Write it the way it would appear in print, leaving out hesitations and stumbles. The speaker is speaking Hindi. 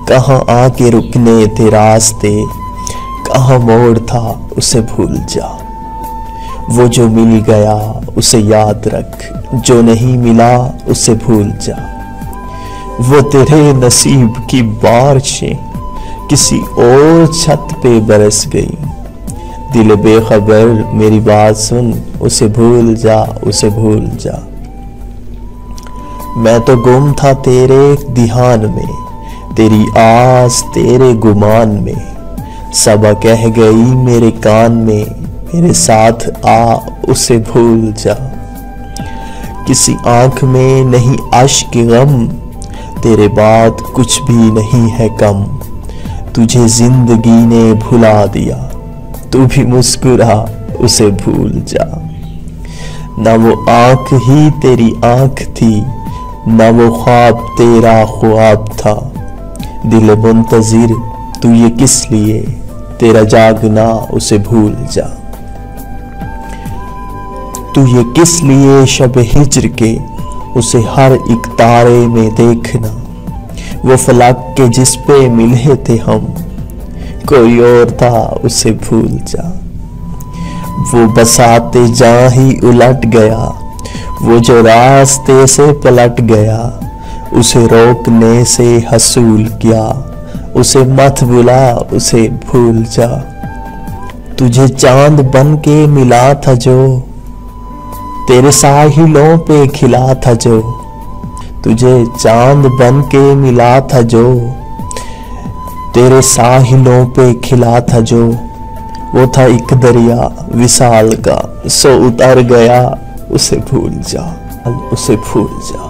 कहाँ आके रुकने थे रास्ते, कहाँ मोड़ था उसे भूल जा। वो जो मिल गया उसे याद रख, जो नहीं मिला उसे भूल जा। वो तेरे नसीब की बारिशें किसी और छत पे बरस गई। दिल बेखबर मेरी बात सुन, उसे भूल जा, उसे भूल जा। मैं तो गुम था तेरे ध्यान में, तेरी आस तेरे गुमान में। सबा कह गई मेरे कान में, मेरे साथ आ उसे भूल जा। किसी आंख में नहीं अश्क गम, तेरे बाद कुछ भी नहीं है कम। तुझे जिंदगी ने भुला दिया, तू भी मुस्कुरा उसे भूल जा। ना वो आंख ही तेरी आंख थी, ना वो ख्वाब तेरा ख्वाब था। दिल मुंतजिर तू ये किस लिए, तेरा जागना उसे भूल जा। तू ये किस लिए शब हिज्र के, उसे हर एक तारे में देखना। वो फलक के जिस पे मिले थे हम, कोई और था उसे भूल जा। वो बसाते जहाँ ही उलट गया, वो जो रास्ते से पलट गया। उसे रोकने से हसूल क्या, उसे मत बुला उसे भूल जा। तुझे चांद बन के मिला था जो, तेरे साहिलों पे खिला था जो। तुझे चांद बन के मिला था जो, तेरे साहिलों पे खिला था जो। वो था एक दरिया विशाल का, सो उतर गया उसे भूल जा, उसे भूल जा।